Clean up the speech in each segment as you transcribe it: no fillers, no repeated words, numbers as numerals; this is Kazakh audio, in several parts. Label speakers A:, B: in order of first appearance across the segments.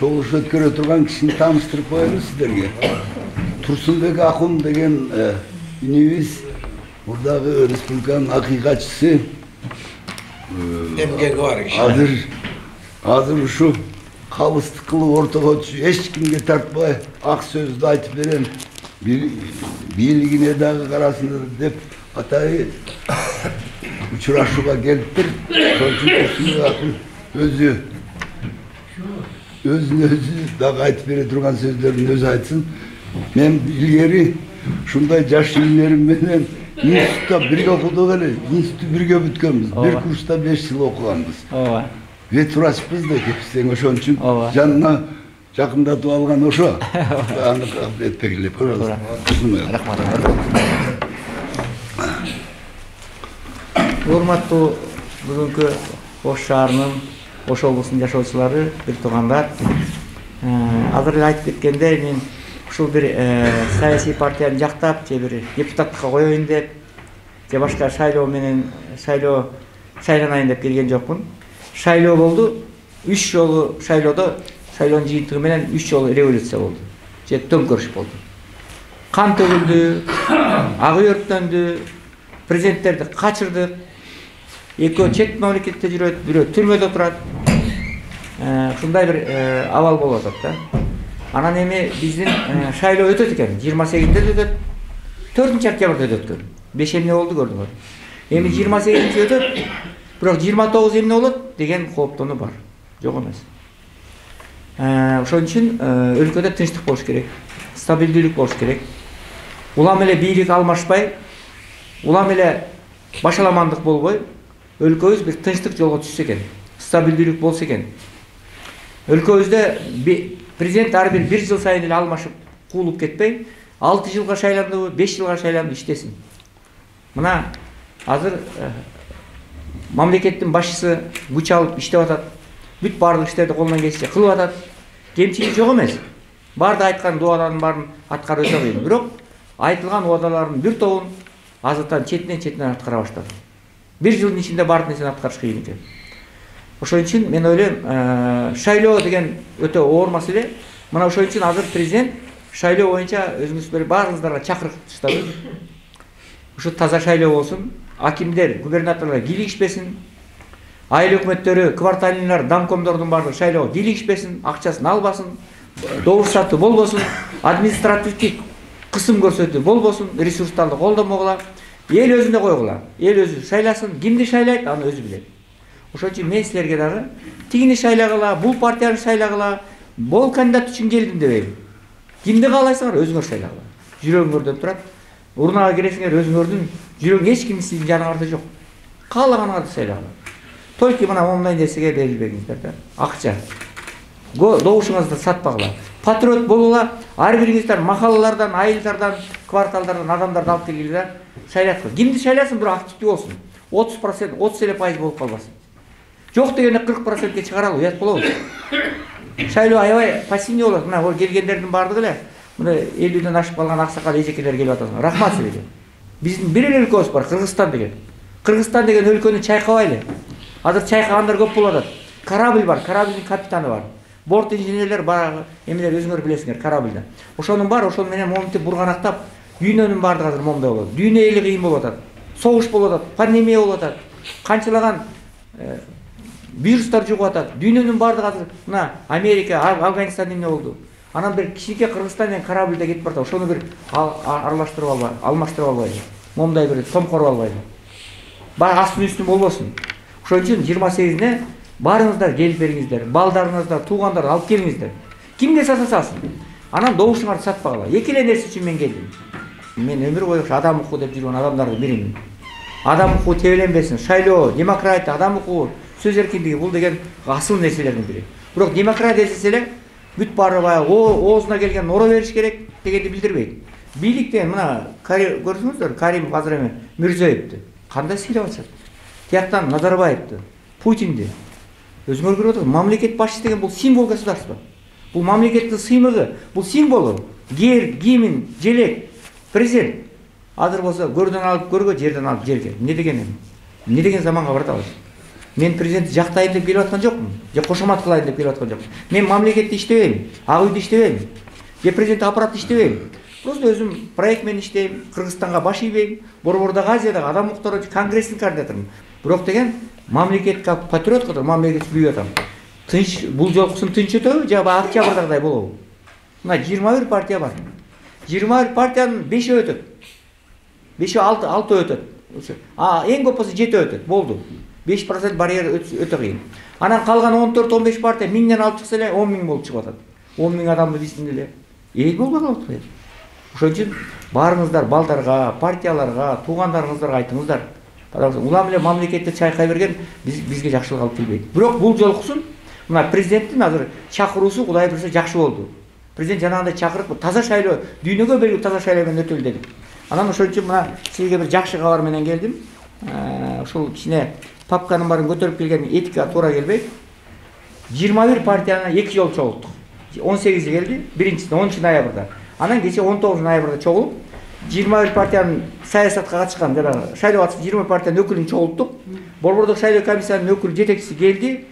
A: чогулуш өткөрө турган кишини тааныштырып коелу сиздерге. Турсунбек Акун деген инибиз мурдагы республиканын акыйкатчысы.
B: Эмгеги бар киши.
A: Азыр ушу кабыстык кылып ортого түшүп, эч кимге тартпай ак сөздү айтып берем. Бийлигине дагы карасыңдар деп атайы учурашууга келиптир. Турсунбек Акун өзүн дагы айтып бере турган сөздөрүн өзү айтсын. Мен илгери ушундай жаш инилерим менен институтта бирге окудук эле. Институтту бирге бүткөнбүз. Бир курста 5 жыл окуганбыз.
B: Ооба.
A: Ветурачпыз да экибизден, ошон үчүн жанына жакындатып алган ошо. Аны кабыл этпегиле, пожалуйста.
B: Рахмат. Урматтуу бүгүнкү Ош шаарынын, Ош облусунун жашоочулары, бир туугандар. Азыр эле айтып кеткендей, мен ушул бир саясий партияны жактап, же бир депутаттыкка коеюн деп, же башка шайлоо менен шайланайын деп келген жокмун. Шайлоо болду. 3 жолу шайлоодо, шайлоонун жыйынтыгы менен 3 жолу революция болду. Же төңкөрүш болду. Кан төгүлдү, ак үй өрттөндү, президенттерди качырдык. Экөө чет мамлекетте жүрөт, бирөө түрмөдө турат. Ушундай бир абал болуп атат да. Анан эми биздин шайлоо өтөт экен. 28-де өтөт. 4-октябрда өткөн. 5 эмне болду көрдүңөр. Эми 28-чи өтөт. Бирок 29 эмне болот деген кооптонуу бар. Жок эмес. Ошон үчүн өлкөдө тынчтык болуш керек. Стабилдүүлүк болуш керек. Улам эле бийлик алмашпай, улам эле башаламандык болбой, өлкөбүз бир тынчтык жолго түшсө экен. Стабилдүүлүк болсо экен. Өлкөбүздө президент ар бир жыл сайын эле алмашып, куулуп кетпей, 6 жылга шайландыбы, 5 жылга шайланып иштесин. Мына азыр мамлекеттин башчысы күч алып иштеп атат. Бүт бардык иштерди колунан келишинче кылып атат. Кемчилик жок эмес. Барды айткан дуалардын баарын аткарып өтө кыйын. Бирок айтылган убадалардын бир тобун азыртан четинен аткара баштады. 1 жылдын ичинде бардык нерсени аткарыш кыйын экен. Ошон үчүн мен ойлойм, шайлоо деген өтө оор маселе. Мына ошон үчүн азыр президент шайлоо боюнча өзүңүздөр баарыңыздарга чакырык таштады. Ушу таза шайлоо болсун. Акимдер, губернаторлор кийлигишпесин. Айыл өкмөттөрү, кварталиналар, домкомдордун баардыгы шайлоого кийлигишпесин, акчасын албасын, добуш сатуу болбосун, административдик кысым көрсөтүү болбосун, ресурстарды колдонмогула, эл өзүнө койгула. Эл өзү шайласын, кимди шайлайт, аны өзү билет. Ошон үчүн мен силерге дагы тигини шайлагыла, бул партияны шайлагыла, бул кандидат үчүн келдим дебейм. Кимди каалайсыңар, өзүңөр шайлагыла. Жүрөгүңөрдөн турат. Урнага киресиңер, өзүңөрдүн жүрөң эч ким сиздин жаныңарда жок. Каалаганыңарды шайлагыла. Только мына момундай нерсеге берилбеңиздер да. Акча. Добушуңузду сатпагыла. Патриот болула, ар бириңиздер махаллалардан, айылдардан, кварталдардан адамдарды алып келгиле да шайлаткыла. Кимди шайласын, бирок активдүү болсун. 30%, 30% болуп калбасын. Жок дегенде 40%ке чыгаралы, уят болобуз. Шайлоо аябай пассивный болот. Мына келгендердин бардыгы эле мына 50ден ашып калган аксакал эжекелер келип атат. Рахмат силерге. Биздин бир эле өлкөбүз бар, Кыргызстан деген. Кыргызстан деген өлкөнү чайкабайлы. Азыр чайкагандар көп болуп атат. Корабль бар, кораблдын капитаны бар. Борт инженерлер бар, эмелер өзүңөр билесиңер, корабльда. Ошонун бар, ошону менен момунтип бурганактап, дүйнөнүн бардыгы азыр момундай болот. Дүйнө эли кыйын болуп атат. Согуш болуп атат, пандемия болуп атат. Канчалаган вирустар жугуп атат. Дүйнөнүн бардыгы азыр мына Америка, Афганистан эмне болду. Анан бир кичине Кыргызстан менен корабльда кетип барат. Ошону бир аралаштырып албай, алмаштырып албайбы? Момундай бир томкоруп албайбы? Бар астын үстүн болбосун. Ошон үчүн 28-не барыңыздар келип бериңиздер. Балдарыңыздар, туугандарды алып келиңиздер. Кимге сатасасын. Анан добушуңарды сатпагыла. Эки эле нерсе үчүн мен келдим. Мен өмүр бою адам укугу деп жүргөн адамдардын биримин. Адам укугу тебеленбесин. Шайлоо, демократия, адам укугу, сөз эркиндиги бул деген асыл нерселердин бири. Бирок демократия десе эле бүт баары баягы оозуна келген оро бериш керек дегенди билдирбейт. Бийликтен мына көрсөңүздөр, Каримов азыр эме Мирзиёевди кандай сыйлап атышат. Тияктан Назарбаевди, Путинди. Өзүңөр көрүп атасыздар, мамлекет башчысы деген бул символ государства. Бул мамлекеттин сыймыгы, бул символу. Гер, гимн, желек, президент. Азыр болсо көрдөн алып көргө, жерден алып жерге. Эмне деген заманга баратабыз? Мен президентти жактайын деп келип аткан жокмун, же кошомат кылайын деп келип аткан жокмун. Мен мамлекетте иштебейм, ак үйдө иштебейм, же президенттик аппаратта иштебейм. Просто өзүм проект менен иштейм, Кыргызстанга баш ийбейм, Борбордогу Азиядагы адам укуктары конгрессин координаторумун. Бирок деген мамлекетке патриот катары мамлекетти сүйүп атам. Тынч, бул жолкусун тынч өтөбү же октябрдагыдай болобу? Мына 21 партия бар. 21 партиянын 5-і өтөт. 5-і 6 өтөт. Эң көп болсо 7 өтөт. Болду. 5% барьер өтө кыйын. Анан калган 14-15 партия 1000ден алып чыкса эле 10 000 болуп чыгып атат. 10 000 адамды биздин эле. Эл болбой калат. Ошон үчүн барыңыздар балдарга, партияларга, туугандарыңыздарга айтыңыздар. Улам эле мамлекетти чайкай берген бизге жакшылык алып келбейт. Бирок бул жолкусун мына президенттин азыр чакыруусу Кудай буйрса жакшы болду. Президент жанагындай чакырып таза шайлоо, дүйнөгө белгилүү таза шайлоо менен өтөлү деди. Анан ошон үчүн мына сизге бир жакшы кабар менен келдим. Ушул кичине папканын баарын көтөрүп келген этика туура келбейт. 21 партияны 2 жолу чогулттук. 18 келди, биринчисинде 10 ноябрда. Анан кече 19 ноябрда чогулуп 21 партиянын саясатка катышкан жана шайлоо катышкан 20 партиянын өкүлүн чогулттук. Борбордук шайлоо комиссиянын өкүл жетекчиси келди.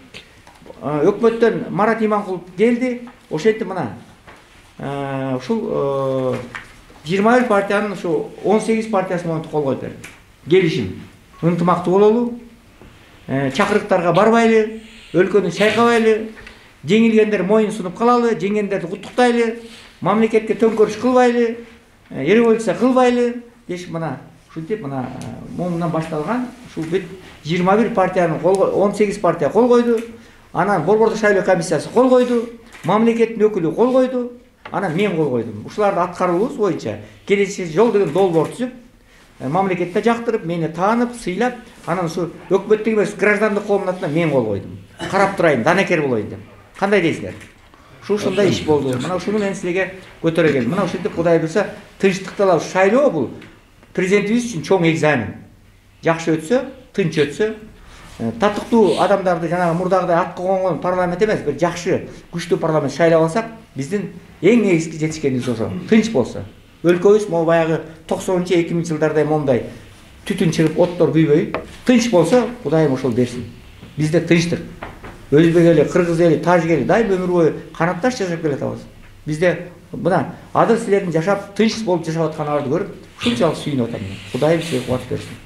B: Өкмөттөн Марат Иманкулов келди. Ошентип мына ушул 21 партиянын ушу 18 партиясы менен кол койду. Келишим. Ынтымактуу бололу. Чакырыктарга барбайлы, өлкөнү чайкабайлы, жеңилгендер моюн сунуп калалы, жеңгендерди куттуктайлы, мамлекетке төңкөрүш кылбайлы, революция кылбайлы дешип мына ушинтип мына момундан башталган ушул бүт 21 партиянын 18 партия кол койду. Анан Борбордук шайлоо комиссиясы кол койду, мамлекеттин өкүлү кол койду, анан мен кол койдум. Ушуларды аткаруубуз боюнча келечек жол деген долбоор түзүп, мамлекетте жактырып, мени таанып, сыйлап, анан ушу өкмөттүк эмес граждандык коомдун атынан мен кол койдум. Карап турайын, данекер болоюн деп. Кандай дейсиздер? Ушундай иш болду. Мына ушуну мен силерге көтөрө келдим. Мына ушинтип Кудай буйрса тынчтыкта шайлоо бул президентибиз үчүн чоң экзамен. Жакшы өтсө, тынч өтсө, татыктуу адамдарды жанагы мурдагыдай атка конгон парламент эмес, бир жакшы, күчтүү парламент шайлап алсак, биздин эң негизги жетишкенибиз ошо. Тынч болсо. Өлкөбүз могу баягы 90-2000 жылдардай момундай түтүн чыгып, оттор күйбөй, тынч болсо, Кудайым ошол берсин. Бизде тынчтык. Өзбек эли, кыргыз эли, тажик эли дайым өмүр бою канатташ жашап келатабыз. Бизде мына азыр силердин жашап, тынч болуп жашап атканыңарды көрүп, ушунчалык сүйүнүп атам. Кудайым силерге кубат берсин.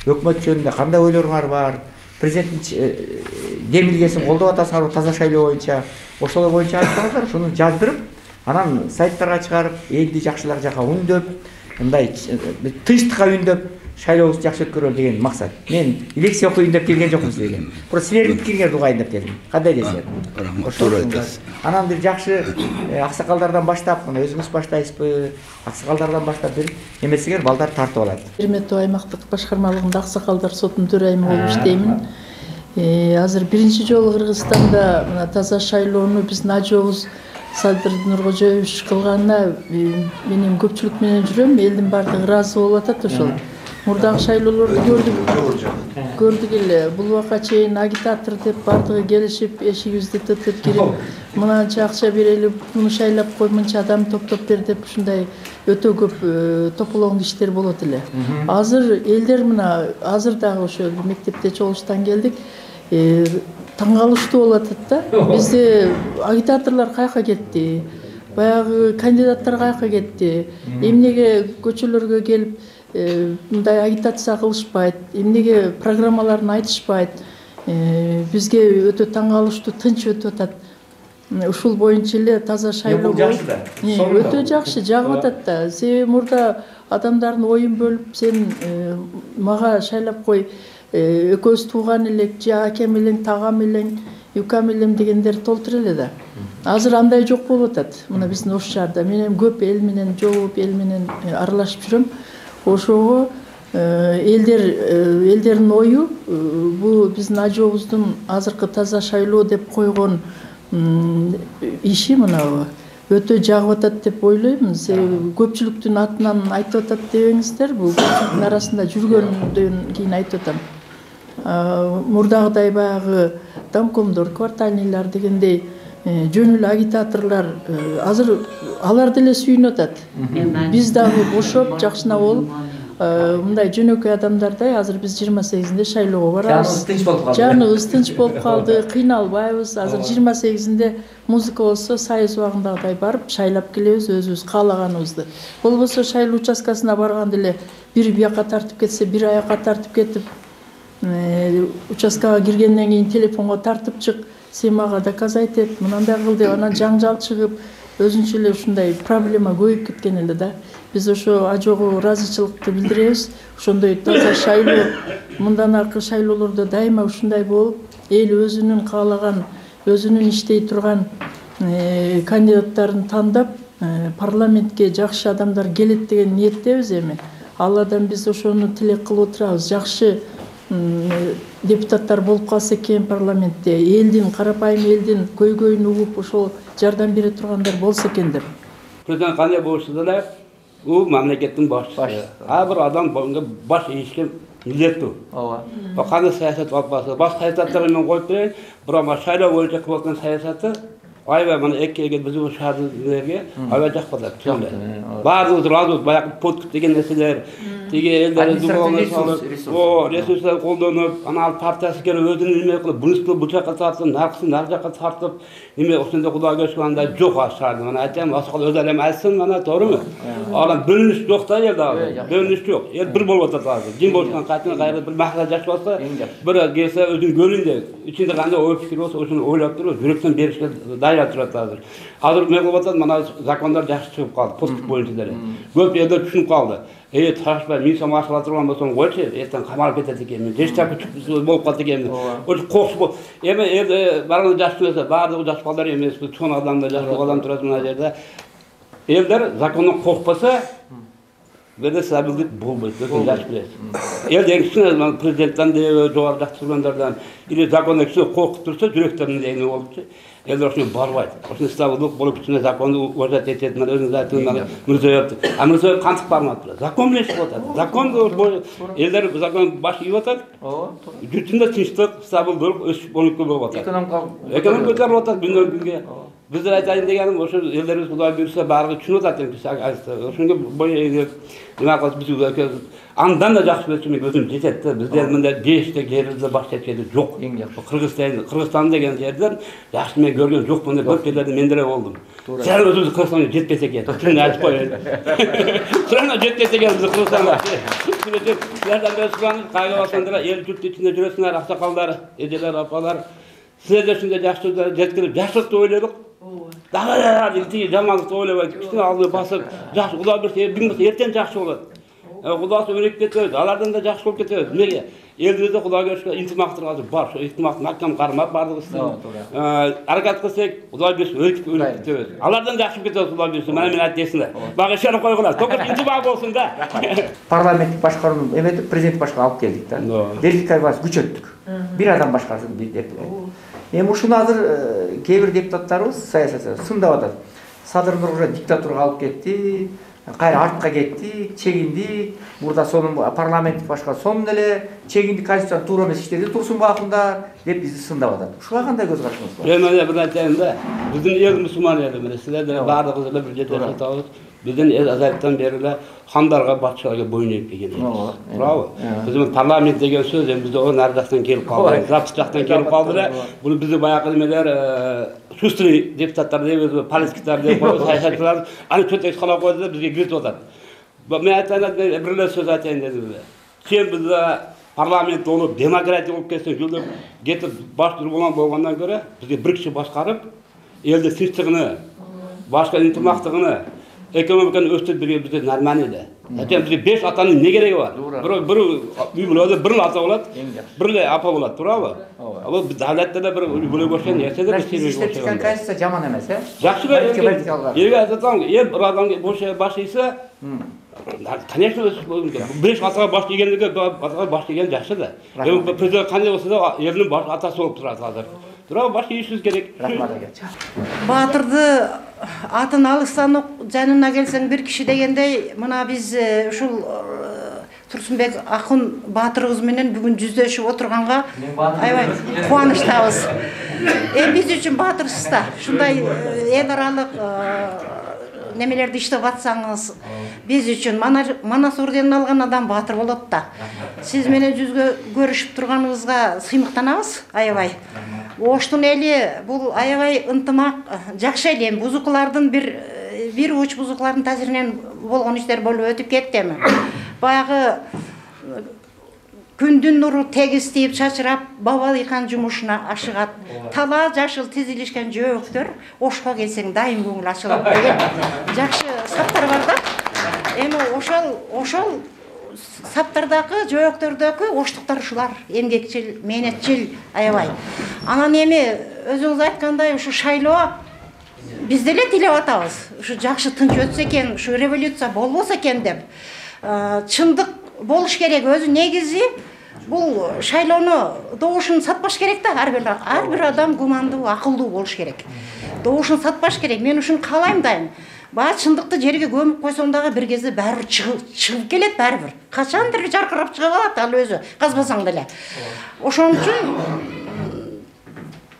B: Өкмөт жөнүндө кандай ойлоруңар бар? Президенттин демилгесин колдоп атасыңарбы таза шайлоо боюнча? Ошол боюнча айтсаңыздар, ушуну жаздырып, анан сайттарга чыгарып, элди жакшылар жака үндөп, мындай тынчтыкка үндөп, шайлообузду жакшы өткөрөлү деген максат. Мен лекция окуйын деп келген жокмун силерге. Просто силердин пикириңерди угайын деп келдим. Кандай дейсиздер?
A: Туура айтасыз.
B: Анан бир жакшы аксакалдардан баштап, мына өзүңүз баштайсызбы? Аксакалдардан баштап бир эмесиңер балдар тартып алат.
C: Ирметтүү аймактык башкармалыгында аксакалдар сотунун төрайымы болуп иштеймин. Азыр биринчи жолу Кыргызстанда мына таза шайлоону биздин ажообуз Садыр Нуркожоевич кылганына менин көпчүлүк менен жүрөм. Элдин баардыгы ыраазы болуп атат ошол. Мурдагы шайлоолорду көрдүк эле. Бул убакка чейин агитатор деп баардыгы келишип, эшигибизди тытып кирип, мынанча акча берели, муну шайлап кой, мынча адам топтоп бер деп ушундай өтө көп тополоң иштер болот эле. Азыр элдер мына азыр дагы ошо мектепте чогулуштан келдик. Таң калыштуу болуп атат да. Бизде агитаторлор каяка кетти? Баягы кандидаттар каяка кетти? Эмнеге көчөлөргө келип мындай агитация кылышпайт? Эмнеге программаларын айтышпайт? Бизге өтө таң калыштуу, тынч өтүп атат. Ушул боюнча эле таза шайлоо өтө жакшы жагып атат да. Себеби мурда адамдардын оюн бөлүп, сен мага шайлап кой, экөөбүз тууган элек, же акем элең, тагам элең, юкам элем дегендер толтур эле да. Азыр андай жок болуп атат. Мына биздин ош шаарда мен көп эл менен жолугуп, эл менен аралашып жүрөм. Ошого элдердин ою бул биздин ажообуздун азыркы таза шайлоо деп койгон иши мына өтө жагып атат деп ойлоймун. Себеби көпчүлүктүн атынан айтып атат дебеңиздер, бул көпчүлүктүн арасында жүргөндөн кийин айтып атам. Мурдагыдай баягы домкомдор, квартальныйлар дегендей жөн эле агитаторлор азыр алар деле сүйүнүп атат. Биз дагы бошоп, жакшына болуп, мындай жөнөкөй адамдардай азыр биз 28-inde шайлоого барабыз.
B: Жаныбыз тынч болуп калды.
C: Жаныбыз тынч болуп калды, кыйналбайбыз. Азыр 28-inde музыка болсо сайыс убагындагыдай барып шайлап келебиз өзүбүз каалаганыбызды. Болбосо шайлоо участкасына барганда эле бир бияка тартып кетсе, бир аяка тартып кетип, участкага киргенден кийин телефонго тартып чык, сен мага доказать эт, мынандай кыл деп анан жаңжал чыгып, өзүнчө эле ушундай проблема көбөйүп кеткен эле да. Биз ошо ажогу ыраазычылыкты билдиребиз. Ошондой таза шайлоо, мындан аркы шайлоолордо дайыма ушундай болуп, эл өзүнүн каалаган, өзүнүн иштей турган кандидаттарын тандап, парламентке жакшы адамдар келет деген ниеттебиз эми. Алладан биз ошону тилек кылып отурабыз. Жакшы депутаттар болуп калса экен парламентте, элдин, карапайым элдин көйгөйүн угуп ошол жардам бере тургандар болсо экен деп.
D: Президент кандай болушу деле, у мамлекеттин башчысы. Ар бир адам баш ийишке милдеттүү. Ооба. Кандай саясат алып барса, башка саясаттарды мен коюп берейин, бирок шайлоо боюнча кылып аткан саясаты аябай мына экеге биздин шаардыгылерге аябай жакпады. Баардыгыбыз ыраазыбыз, баягы подкуп деген нерселер, тиги элдер ресурстар колдонуп, анан партиясы келип өзүнүн эме кылып, бунусу бул жака тартып, наркысын нар жака тартып, эме ошондой кудайга өчкандай жок ашарды. Мына айтам, асыкал өз элем айтсын, мына тооруму? Анан бөлүнүш жок да элде, бөлүнүш жок. Эл бир болуп атат азыр. Жин болушкан кайтын кайра бир махала жашап атса, бир келсе өзүн көрүн деп, ичинде кандай ой пикир болсо ошону ойлоп туруп, жүрөктөн беришке дайыр турат азыр. Азыр эме кылып атат, мына закондар жакшы чыгып калды, посттук боюнча деле. Көп элдер түшүнүп калды. Ташпай, мен сом ашыла турган болсом койчу, эртең камалып кетет экенмин. Жеш чапы болуп калат экенмин. Ошо кокус бол. Эми барганда жаш келсе, баардыгы жаш балдар эмеспи, чоң адамдар, жаш адам турат мына жерде. Элдер закондон коркпаса, бирде стабилдик болбойт, өзүң жаш билесиз. Элдер кичине президенттен де, жогору жакшы тургандардан, или закондон кичине коркуп турса, жүрөктөрүнүн эми болупчу. Элдер ошону барбайт. Ошону стабилдик болуп кичине законду уважать этет, мен өзүңүз айттыңыз, Мирзиёев. А Мирзиёев кантип бармаптыр? Закон менен иштеп атат. Закон элдер закон баш ийип атат. Бүтүндө тынчтык, стабилдик өсүп болуп атат. Экономика көтөрүлүп атат күндөн күнгө. Биздер айтайын дегеним ошо элдерибиз Кудай буйрса баардыгы түшүнүп атат эми. Ошонго бою нема кылып биз андан да жакшы болсо мен өзүм жетет да. Бизде мындай беште жерибизде баш жеткени жок. Кыргызстан деген жерден жакшы мен көргөн жокмун деп көп жерлерде мен деле болдум. Сен өзүбүз Кыргызстанга жетпесе экен. Чын айтып коеюн. Сен жетпесе экен биз Кыргызстанга. Силерден өскөн кайга баскандар эл журт ичинде жүрөсүңөр, аксакалдар, эжелер, апалар. Силер ушундай жакшы жеткирип, жакшылыкты ойлодук. Дагы тиги жамандыкты ойлобой, кичине алдыга басып, жакшы Кудай берсе, эртең жакшы болот. Кудасы өнүгүп кетет, алардан да жакшы болуп кетет. Эмнеге? Элибизде Кудайга шүкүр интимактыр азыр бар. Ошо интимактын акчам кармап бардыгыбыз. Аракат кылсак, Кудай берсе өнүгүп кетебиз. Алардан жакшы кетет Кудай берсе. Мына мен айтасыңдар. Бага ишенip койгула. Только интимак болсун да.
B: Парламенттик башкарууну эметип, президент башкарууга алып келдик да. Дербикайбас күчөттүк. Бир адам башкарсын деп. Эми ушуну азыр кээ бир депутаттарыбыз саясатчылар сындап атат. Садыр Нуркожоев диктатурага алып кетти, кайра артка кетти, чегинди. Бурда сонун парламенттик башкаруу сонун эле чегинди, конституция туура эмес иштеди, турсун бакында деп бизди сындап атат. Ушуга кандай көз карашыңыз бар?
D: Мен бир айтайын да, биздин эл мусулман эл эмес, силерде баардыгыбыз эле бир жерде жатабыз. Биздин эл азаттан бери эле хандарга, батышларга боюн ийип келген элбиз. Туурабы? Биздин парламент деген сөз эми бизде нар жактан келип калды, запис жактан келип калды эле. Бул бизди баягы немелер шустрый депутаттар дейбиз, политиктер деп коебуз, саясатчылар аны чөтөк кала койду да бизге киритип атат. Мен айтайын, бир эле сөз айтайын дедим эле. Сен бизде парламент болуп, демократия болуп кетсең, жылдап кетип баш болгондон көрө, бизге бир киши башкарып, элди тынчтыгыны, башка интимактыгыны, экономиканы өстүрүп берген бизде нормально эле. Айтам бизде 5 атанын не кереги бар? Бир үй бүлөдө бир ата болот, бир эле апа болот, туурабы? Ал давлатта да бир бөлөк бошкан нерсе да
B: иштеткен конституция жаман эмес, э?
D: Жакшы эле. Элге айтсам, эл бир адам баш ийсе, конечно, 5 атага баш ийгендиге атага баш ийген жакшы да. Эми президент кандай болсо да элдин баш атасы болуп турат азыр. Туурабы, баш ийишибиз керек.
B: Рахмат аке.
E: Батырды атын алыстан жанына келсең бир киши дегендей, мына биз ушул Турсунбек акын баатырыбыз менен бүгүн жүздөшүп отурганга аябай немелерди иштеп атсаңыз, биз үчүн Манас орденин алган адам баатыр болот да. Сиз менен жүзгө көрүшүп турганыбызга сыймыктанабыз, аябай. Оштун эли бул аябай ынтымак, жакшы эли. Бузукулардын бир уч бузукулардын таасиринен болгон иштер болуп өтүп кетти эми. Баягы күндүн нуру тегиз тийип чачырап, баба ыйкан жумушуна ашыгат. Тала жашыл тизилишкен жөөктөр, ошко келсең дайым көңүл ачылат деген жакшы саптар бар да. Эми ошол саптардагы жөөктөрдөгү оштуктар ушулар, эмгекчил, мээнетчил, аябай. Анан эми өзүңүз айткандай ушу шайлоо биз деле тилеп атабыз. Ушу жакшы тынч өтсө экен, ушу революция болбосо экен деп. Чындык болуш керек. Өзү негизи бул шайлоону добушун сатпаш керек да. Ар бир адам гумандуу, акылдуу болуш керек. Добушун сатпаш керек. Мен ушуну каалайм дайым. Баа чындыкты жерге көмүп койсоң дагы бир кезде баары чыгып келет баары бир. Качандыр жаркырап чыгып алат ал өзү, казбасаң деле. Ошон үчүн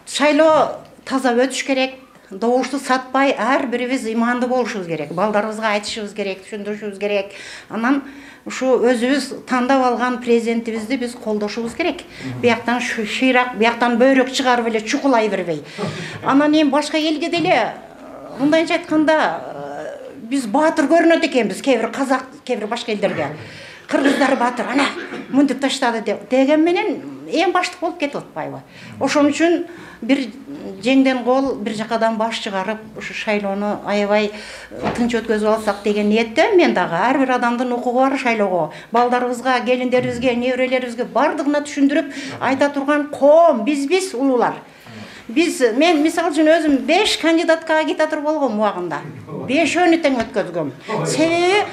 E: шайлоо таза өтүш керек. Добушту сатпай ар бирибиз ыймандуу болушубуз керек. Балдарыбызга айтышыбыз керек, түшүндүрүшүбүз керек. Анан ушу өзүбүз тандап алган президентибизди биз колдошубуз керек. Бияктан шыйрак, бияктан бөйрөк чыгарып эле чукулай бербей. Анан эми башка элге деле мындайча айтканда биз баатыр көрүнөт экенбиз, кээ бир казак, кээ бир башка элдерге. Кыргыздар баатыр, ана мынтип таштады деген менен эң баштык болуп кетип атпайбы? Ошон үчүн бир жеңден кол, бир жакадан баш чыгарып, ушу шайлоону аябай тынч өткөзүп алсак деген ниеттемин мен дагы. Ар бир адамдын укугу бар шайлоого. Балдарыбызга, келиндерибизге, неберелерибизге бардыгына түшүндүрүп айта турган коом биз улуулар. Мен мисалы үчүн өзүм 5 кандидатка агитатор болгом убагында. 5-өнү тең өткөзгөм. Себеби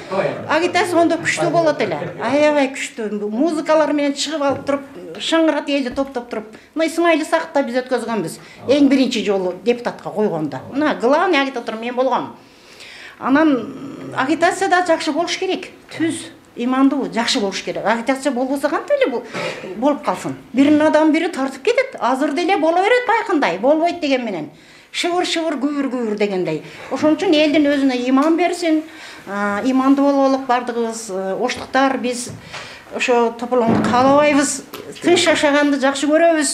E: агитацияда күчтүү болот эле. Аябай күчтүү. Музыкалар менен чыгып алып туруп, шаңырат элди топтоп туруп. Мына Исмайыл Исакта биз өткөзгөнбүз. Эң биринчи жолу депутатка койгондо. Мына главный агитатор мен болгом. Анан агитацияда жакшы болуш керек. Түз имандуу, жакшы болуш керек. Агитация болбосо кантип эле болуп калсын? Биринин адам бири тартып кетет. Азыр деле боло берет байкындай. Болбойт деген менен. Шыбыр күбүр дегендей. Ошон үчүн элдин өзүнө иман берсин, имандуу бололук бардыгыбыз. Оштуктар биз ошо тополоңду каалабайбыз. Тынч жашаганды жакшы көрөбүз.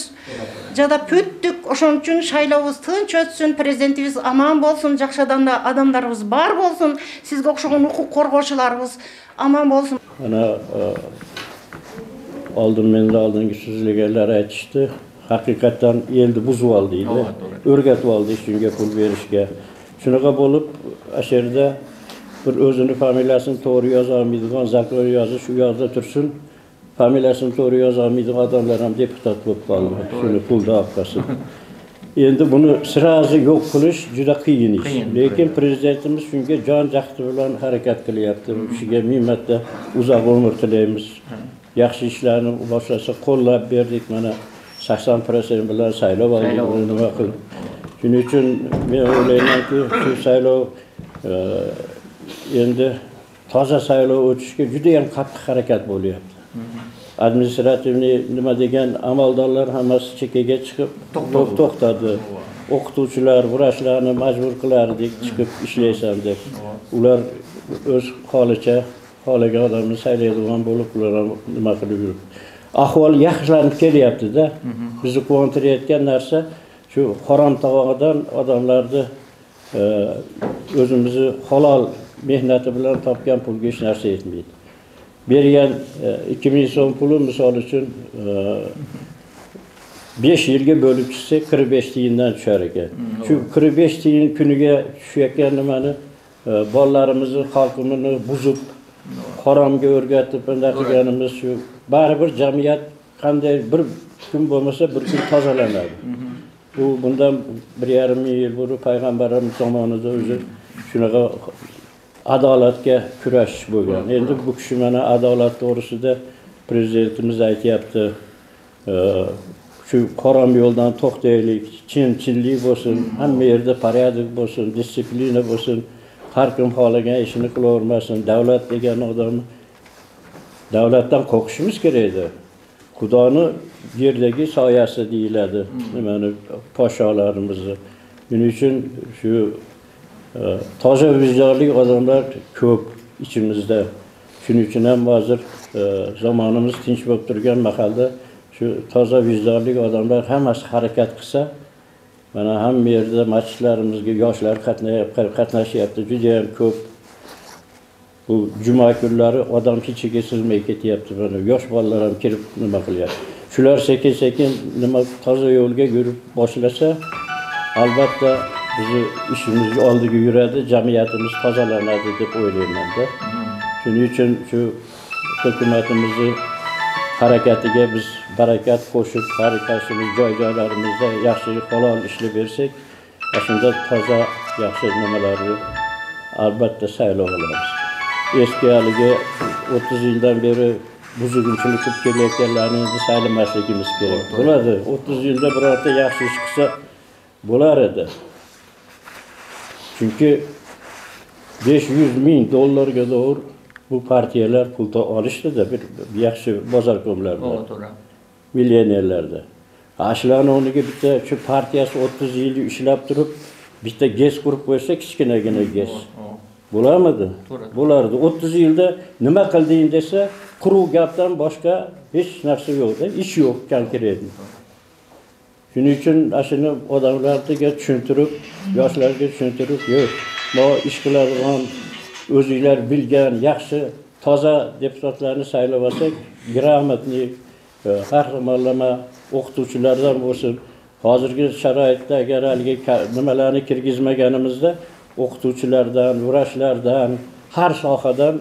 E: Жада бүттүк. Ошон үчүн шайлообуз тынч өтсүн, президентибиз аман болсун, жакшы адамдарыбыз бар болсун, сизге окшогон укук коргоочуларыбыз аман болсун.
F: Ana aldınki sözlegenler aytıştı. Hakikaten eldi buzup aldıydı. Örgetip aldı işinge pul verişke. Şunaqa bolup aşeride bir özünü familiyasını doğru yazamıydıgan zakları yazı şu yazda tursun. Familiyasını doğru yazamıydıgan adamlarım deputat bolup kaldı. Şunu pulda apkasın. Endi bunu sırazı yok kılış juda qiyin iş. Lekin prezidentimiz çünkü can jakti bilan harakat qilyapti. Kişiga minnatda uzaq umr tilaymiz. Yaxshi ishlarni boshlasa qo'llab berdik. Mana 80% bilan saylov oldik. Nima qilib? Shuning uchun men o'ylaymanki, shu saylov endi toza saylov o'tishga juda ham qattiq harakat bo'lyapti. Administrativniy nima degan amaldorlar hammasi chekkaga chiqib to'xtadi. O'qituvchilar, vrachlarni majbur qilardik chiqib ishlaysan deb. Ular o'z holicha xohlagan odamni saylaydigan bo'lib, ular nima qilib yuribdi. Ahvol yaxshilanib kelyapti-da. Bizni quvontirayotgan narsa shu harom tog'oqdan odamlarni o'zimizni halol mehnati bilan topgan pulga hech narsa yetmaydi. Bergan 2000 so'm puli misol uchun 5 yilga bo'lib chiqsa 45 tiyindan tushar ekan. Shu 45 tiyin kuniga tushayotgan nimani bolalarimizni, xalqimizni buzib, haromga o'rgatib bunday qilganimiz shu baribir jamiyat qanday bir kun bo'lmasa bir kun tozalanadi. Bu bundan 1,5 ming yil burun payg'ambarimiz zamonida o'zi shunaqa adolatga kurash bo'lgan. Endi bu kishi mana adolat to'g'risida prezidentimiz aytyapti. Shu harom yo'ldan to'xtaylik, chinlik bo'lsin, hamma yerda porядок bo'lsin, disiplina bo'lsin, har kim xohlagan ishini qilavermasin. Davlat degan odam davlatdan qo'rqishimiz kerak edi. Xudoni yerdagi soyasi deyiladi. Nimani podsholarimizni. Shuning uchun shu Toza vicdanlı adamlar köp içimizde. Şunun için hem hazır zamanımız tinç bo'lib turgan mahalda şu toza vicdanlı adamlar hammasi harakat qilsa, mana hamma yerda masjidlarimizga yoshlar qatnashyapti, juda ham ko'p. Bu cuma kunlari odam kechiga sig'may ketyapti. Mana yosh bolalar ham kirib nima qilyapti. Shular sekin-sekin nima toza yo'lga yurib boshlasa, albatta bizni ishimiz oldiga yuradi, jamiyatimiz tozalanadi deb o'ylayman-da. Shuning uchun shu hukumatimizni harakatiga biz barakat qo'shib, har qaysimiz joy-joylarimizda yaxshi halol ishlab bersak, shunda toza yaxshi nimalarni albatta saylab olamiz. Eski haligi 30 yildan beri buzg'unchilik qilib kelayotganlarni saylamasligimiz kerak. Bo'ladi. 30 yilda birorta yaxshi ish qilsa bo'lar edi. Chunki 500 ming dollarga doğru bu partiyalar pul olishdi-da, bir yaxshi bozor ko'mlarda. Millionerlarda. Ashlarni o'rniga bitta shu partiyasi 30 yil ishlab turib, bitta GES qurib qo'ysa, kichkinagina GES. Bo'larmidi? Bo'lardi. 30 yilda nima qilding desa, quruq gapdan boshqa hech narsa yo'q-da, ish yo'q konkret. Shuning uchun ashuni odamlarga tushuntirib, yoshlarga tushuntirib, yo'q, bu ish qiladigan o'zinglar bilgan, yaxshi, toza deputatlarni saylab olsak, gрамотный, har tomonlama o'qituvchilardan bo'lsin, hozirgi sharoitda agar haligi nimalarni kirgizmaganimizda o'qituvchilardan, vrachlardan, har sohadan,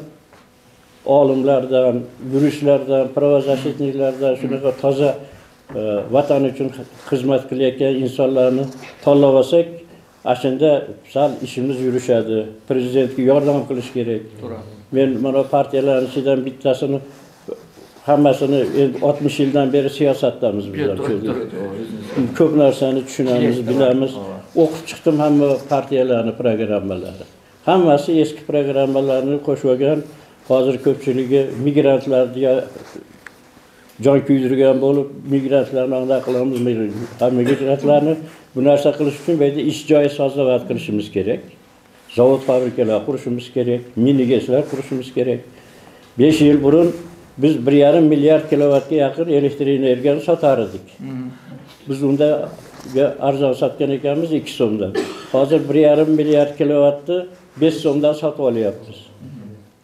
F: olimlardan, yuristlardan, pravozashitniklardan shunaqa toza vatan uchun xizmat qilayotgan insonlarni tanlab olsak, ashunda sal ishimiz yurishadi. Prezidentga yordam qilish kerak. Men mana partiyalarning ichidan bittasini hammasini 60 yildan beri siyosatdamiz bizlar. Ko'p narsani tushunamiz, bilamiz. O'qib chiqdim hamma partiyalarning programmalari. Hammasi eski programmalarni qo'shib olgan. Hozir ko'pchiligi migrantlarga jon kuydirgan bo'lib, migrantlarni anaqa qilamiz, migrantlarni bu narsa qilish uchun bu yerda ish joyi sozlab qilishimiz kerak. Zavod, fabrikalar qurishimiz kerak, minigeslar qurishimiz kerak. 5 yil burun biz 1,5 milliard kilovatga yaqin elektr energiyani sotar edik. Biz unda arzon sotgan ekanmiz 2 so'mdan. Hozir 1,5 milliard kilovatni 5 so'mdan sotib olyapmiz.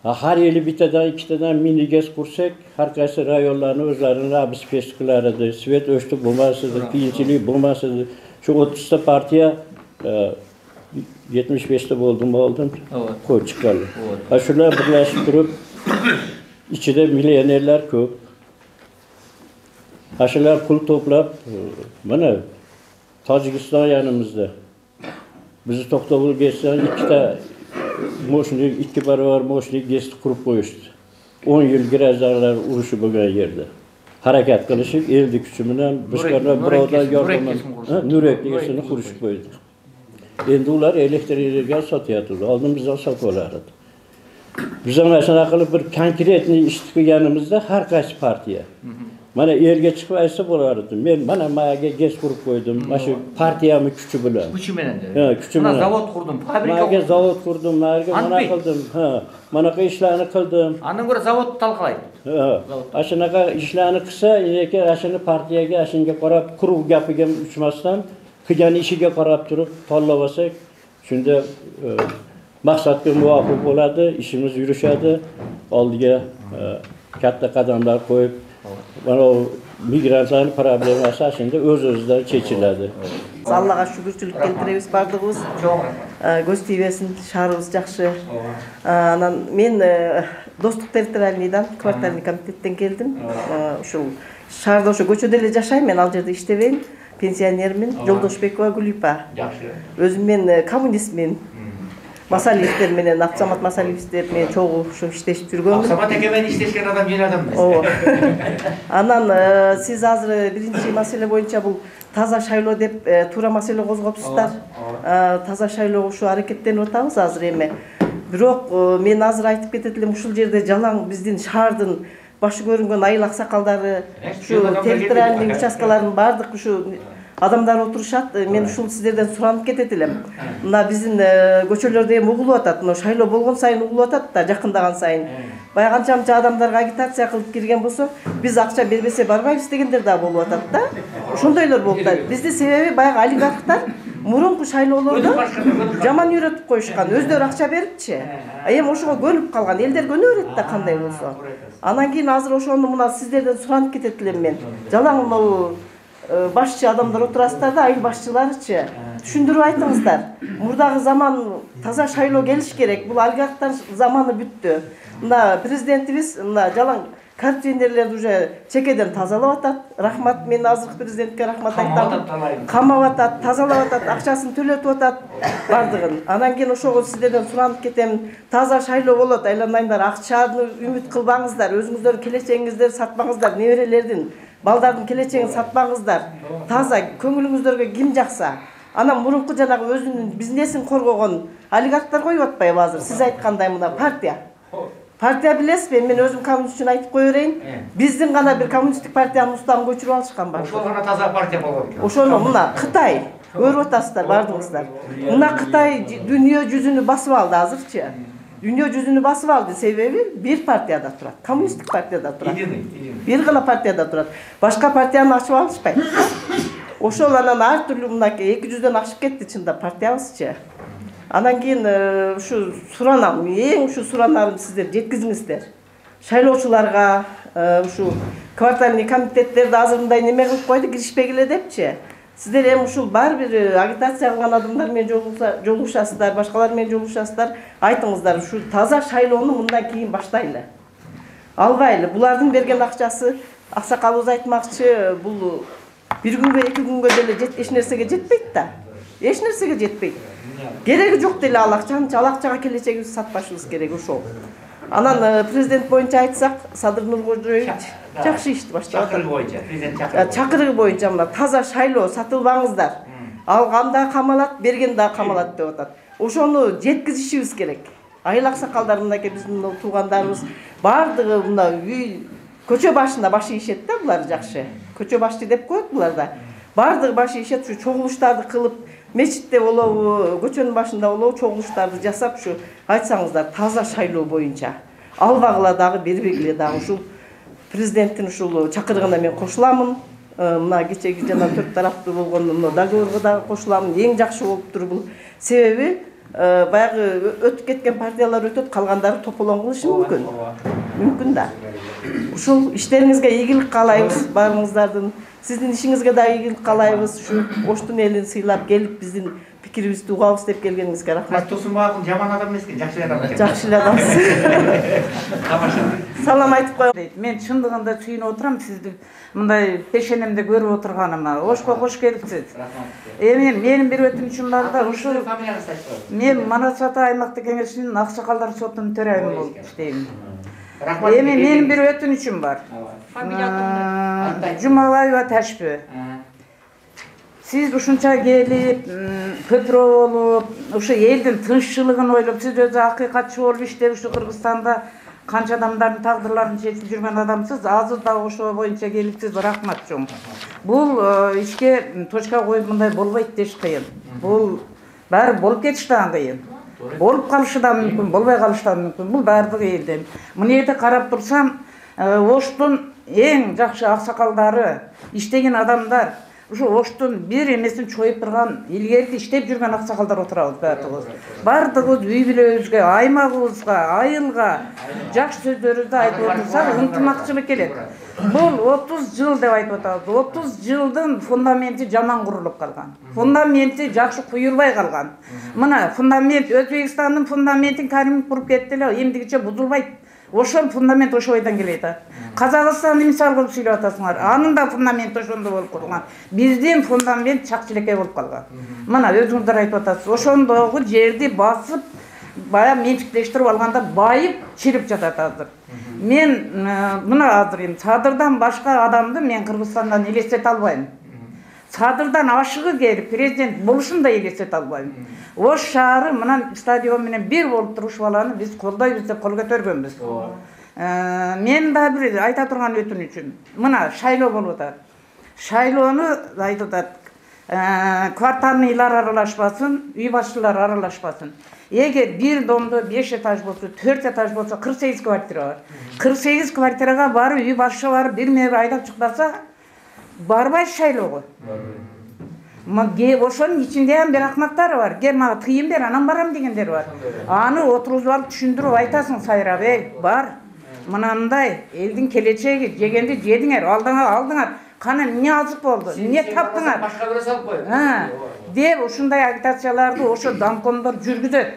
F: Har yili bittadan, ikkitadan minigas qursak, har qaysi rayonlarni o'zlarini rabis pesh qilar edi. Svet o'chib bo'lmas edi, qiyinchilik bo'lmas edi. Shu 30 ta partiya 75 ta bo'ldimi oldin? Qo'yib chiqqanlar. Shular birlashib turib, ichida millionerlar ko'p. Shular pul to'plab, mana Tojikiston yanimizda. Bizni To'xtovul geçsen 2 ta moshnik, 2 barobar moshnik GESni qurib qo'yishdi. 10 yil girajlarlar urushi bo'lgan yerda. Harakat qilishib, eldi kuchi bilan boshqalar birovdan yordam nuriyatligisini qurishib qo'ydi. Endi ular elektr energiya sotyapti. Oldin bizdan sotib olardi. Biz ham shuna qilib bir konkretni ish qilganimizda har qaysi partiya mana yerga chiqib aytsa bo'lardi. Men mana mayaga GES qurib qo'ydim. Mana shu partiyamning kuchi bilan.
B: Kuchi bilan.
F: Ha, kuchi bilan.
B: Zavod qurdim, fabrika
F: qurdim. Zavod qurdim, mana qildim. Ha, manaqa ishlarni qildim.
B: Andan ko'ra zavodni talqalaydi.
F: Ha, shunaqa ishlarni qilsa, lekin ashuni partiyaga, ashunga qarab, quruq gapiga uchmasdan, qilgan ishiga qarab turib tanlab olsak, shunda maqsadga muvofiq bo'ladi, ishimiz yurishadi, oldiga katta qadamlar qo'yib, mana migrantlarning problemasi shunda o'z-o'zidan chechiladi.
G: Allohga shukrchilik keltiramiz bardığımız. Göz tiybesin, shahrimiz yaxshi. Anan men Dostuk territorialniydan, kvartalniy komitetten keldim. Şu shaharda o'sha ko'chada ele yashayman, men al yerda ishlamayman. Pensionermin, Joldoshbekova Gulipa.
B: Yaxshi.
G: O'zim men kommunistman. Masalistler menen, Aksamat masalistler men çoğu şu işleşip yürgönmün.
B: Aksamat ekemen işleşken adam yeni adam mı?
G: Oo. Anan siz hazır birinci mesele boyunca bu taza şayloo dep tura mesele qozgopsuzlar. Taza şayloo şu hareketlerini otamiz hazır eme. Biroq men hazır aytып кететилем, ушул жерде жалаң биздин шаардын başı görünген айыл аксакалдары, şu territorialный участкалардын бардык şu адамдар отурушат. Мен ушул сиздерден суранып кетет элем. Мына биздин көчөлөрдө эми угулуп атат. Мына шайлоо болгон сайын угулуп атат да, жакындаган сайын. Баягы канча адамдарга агитация кылып кирген болсо, биз акча бербесе барбайбыз дегендер да болуп атат да. Ошондойлор болуп атат. Бизди себеби баягы олигархтар мурунку шайлоолордо жаман үйрөтүп коюшкан. Өздөрү акча берипчи. Эми ошого көнүп калган. Элдер көнө берет да кандай болсо. Анан кийин азыр ошону мына сиздерден суранып кетет элем мен. Жалаң мына башчы адамдар отурасыздар да, айыл башчыларычы. Түшүндүрүп айтыңыздар. Мурдагы заман таза шайлоо келиш керек. Бул олигархтар заманы бүттү. Мына президентибиз мына жалаң коррупционерлерди уже чекеден тазалап атат. Рахмат, мен азыркы президентке рахмат айтам. Камап атат, тазалап атат, акчасын төлөтүп атат бардыгын. Анан кийин ошого сиздерден суранып кетем. Таза шайлоо болот, айланайындар, акчаны үмүт кылбаңыздар, өзүңүздөрдүн келечегиңизди сатпаңыздар, неберелердин, балдардын келечегин сатпаңыздар. Таза көңүлүңүздөргө ким жакса. Анан мурунку жанагы өзүнүн бизнесин коргогон олигархтар коюп атпайбы азыр? Сиз айткандай мына партия. Партия билесизби? Мен өзүм коммунист үчүн айтып кое берейин. Биздин гана бир коммунисттик партиянын устабын көчүрүп алышкан бар.
B: Ошол гана таза партия болгон экен.
G: Ошону мына Кытай көрүп атасыздар бардыңыздар. Мына Кытай дүйнө жүзүнү басып алды азырчы. Дүйнө жүзүнү басып алды себеби бир партияда турат. Коммунисттик партияда турат. Бир гана партияда турат. Башка партияны ачып алышпайт. Ошол анан ар түрлүү мынакей 200дөн ашып кетти чындап партиябызчы. Анан кийин ушу суранам, эң ушу суранарым сиздер жеткизиңиздер. Шайлоочуларга ушу квартальный комитеттерди азыр мындай неме кылып койду, киришпегиле депчи. Сиздер эми ушул бар бир агитация кылган адамдар менен жолугушасыздар, башкалар менен жолугушасыздар. Айтыңыздар, ушу таза шайлоону мындан кийин баштайлы. Албайлы. Булардын берген акчасы аксакалыбыз айтмакчы, бул бир күнгө, 2 күнгө деле эч нерсеге жетпейт да. Эч нерсеге жетпейт. Кереги жок деле ал акчага келечегибизди сатпашыбыз керек ошол. Анан президент боюнча айтсак, Садыр Нуркожоевич жакшы ишти баштап атат.
B: Чакырыгы боюнча, президент чакырыгы.
G: Чакырыгы боюнча мына таза шайлоо сатылбаңыздар. Алган да камалат, берген да камалат деп атат. Ошону жеткизишибиз керек. Айыл аксакалдар мынакей биздин туугандарыбыз бардыгы мына үй көчө башында баш ийишет да, булар жакшы. Көчө башчы деп коет булар да. Бардыгы баш ийишет, ушу чогулуштарды кылып, мечитте болобу, көчөнүн башында болобу, чогулуштарды жасап ушу айтсаңыздар таза шайлоо боюнча. Албагыла дагы, бербегиле дагы ушул президенттин ушул чакырыгына мен кошуламын. Мына кечеги жана 4 тараптуу болгон мына договорго дагы кошуламын. Эң жакшы болуптур бул. Себеби баягы өтүп кеткен партиялар өтөт, калгандары тополоң кылышы мүмкүн. Мүмкүн да. Ушул иштериңизге ийгилик каалайбыз баарыңыздардын. Сиздин ишиңизге да ийгилик каалайбыз. Ушу Оштун элин сыйлап келип биздин пикирибизди угабыз деп келгениңизге рахмат.
B: Тосунбаевдин жаман адам эмес экен, жакшы адам экен.
G: Жакшы адамсыз. Салам айтып коем.
H: Мен чындыгында сүйүнүп отурам сизди мындай пешенемде көрүп отурганыма. Ошко кош келипсиз. Эми менин бир өтүнүчүм бар да, ушул мен Манас Ата аймактык кеңешинин аксакалдар сотунун төрайымы болуп иштейм. Эми менин бир өтүнүчүм бар. Жумабаева Ташпы. Сиз ушунча келип, көпүрө болуп, ушу элдин тынччылыгын ойлоп, сиз өзү акыйкатчы болуп иштеп, ушу Кыргызстанда канча адамдардын тагдырларын чечип жүргөн адамсыз, азыр да ошо боюнча келипсиз, рахмат чоң. Бул ишке точка коюп мындай болбойт деш кыйын. Бул баары болуп кетиши да кыйын. Болуп калышы да мүмкүн, болбой калышы да мүмкүн. Бул баардыгы элден. Мына жерде карап турсам, Оштун эң жакшы аксакалдары, иштеген адамдар, ушу Оштун бир эмесин чоюп турган, илгерки иштеп жүргөн аксакалдар отурабыз баардыгыбыз. Баардыгыбыз үй бүлөбүзгө, аймагыбызга, айылга жакшы сөздөрүбүздү айтып отурсак, ынтымакчылык келет. Бул 30 жыл деп айтып атабыз. 30 жылдын фундаменти жаман курулуп калган. Фундаменти жакшы куюлбай калган. Мына фундамент Өзбекстандын фундаментин Каримов куруп кетти эле, эмдигиче бузулбайт. Ошол фундамент ошо бойдон келет. Казакстанды мисал кылып сүйлөп атасыңар. Анын да фундаменти ошондо болуп калган. Биздин фундамент чакчылекке болуп калган. Мына өзүңүздөр айтып атасыз. Ошондогу жерди басып, бая менчиктештирип алганда байып, чирип жатат азыр. Мен мына азыр Садырдан башка адамды мен Кыргызстандан элестете албайм. Садырдан ашыгы келип президент болушун да элестете албайм. Ош шаары мына стадион менен бир болуп турушуп аланы биз колдойбуз деп кол көтөргөнбүз. Мен да бир айта турган өтүнүчүм. Мына шайлоо болуп атат. Шайлоону айтып атат. Kvartalныйлар аралашпасын, үй башчылар аралашпасын. Егер bir домдо 5 этаж болсо, 4 этаж болсо, 48 квартира бар. 48 квартирага барып, үй башчы барып, бир мебир айдап чыкпаса, барбай шайлоого. Ошонун ичинде ham бир акмактар бар. Кел мага тыйын бер, анан барам дегендер бар. Аны отургузуп алып түшүндүрүп айтасың сайрап, бар. Мынандай элдин келечеги, жегенди жедиңер, алдыңар. Кана эмне азык болду? Эмне таптыңар?
B: Башка бире салып коет.
H: Деп ушундай агитацияларды ошо домкомдор жүргүзөт.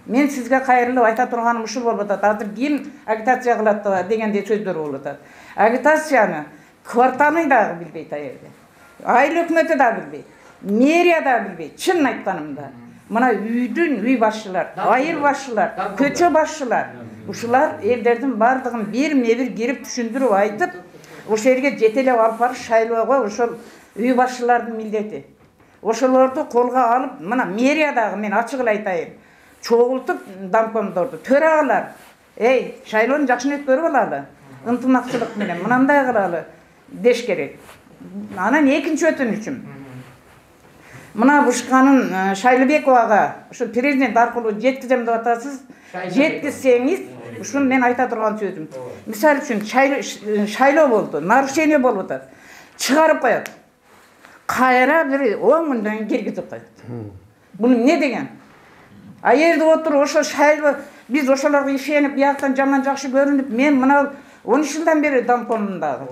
H: Мен сизге кайрылып айта турганым ушул болуп атат. Азыр ким агитация кылат дегендей сөздөр болуп атат. Агитацияны кварталный дагы билбейт аерде. Айыл өкмөтү да билбейт. Мэрия да билбейт. Чын айтканымда. Мына үй башчылар, айыл башчылар, көчө башчылар, ушулар элдердин бардыгын бир кирип түшүндүрүп айтып, ошол жерге жетелеп алып барып шайлоого ошол үй башчылардын милдети. Ошолорду колго алып, мына мэриядагы мен ачык эле айтайын, чогултуп домкомдорду, төрагалар, шайлоону жакшы өткөрүп алалы, ынтымакчылык менен мынандай кылалы деш керек. Анан экинчи өтүнүчүм. Мына Бушканын Шайлыбековага ушу президент аркылуу жеткизем деп атасыз. Жеткизсеңиз, ушуну мен айта турган сөзүм. Мисалы үчүн шайлоо болду, нарушение болуп атат. Чыгарып коет. Кайра бир 10 күндөн киргизип коет. Буну эмне деген? Жерде отуруп ошо шайлоо биз ошолорго ишенип, бияктан жаман жакшы көрүнүп, мен мына 13 жылдан бери домкомдагы.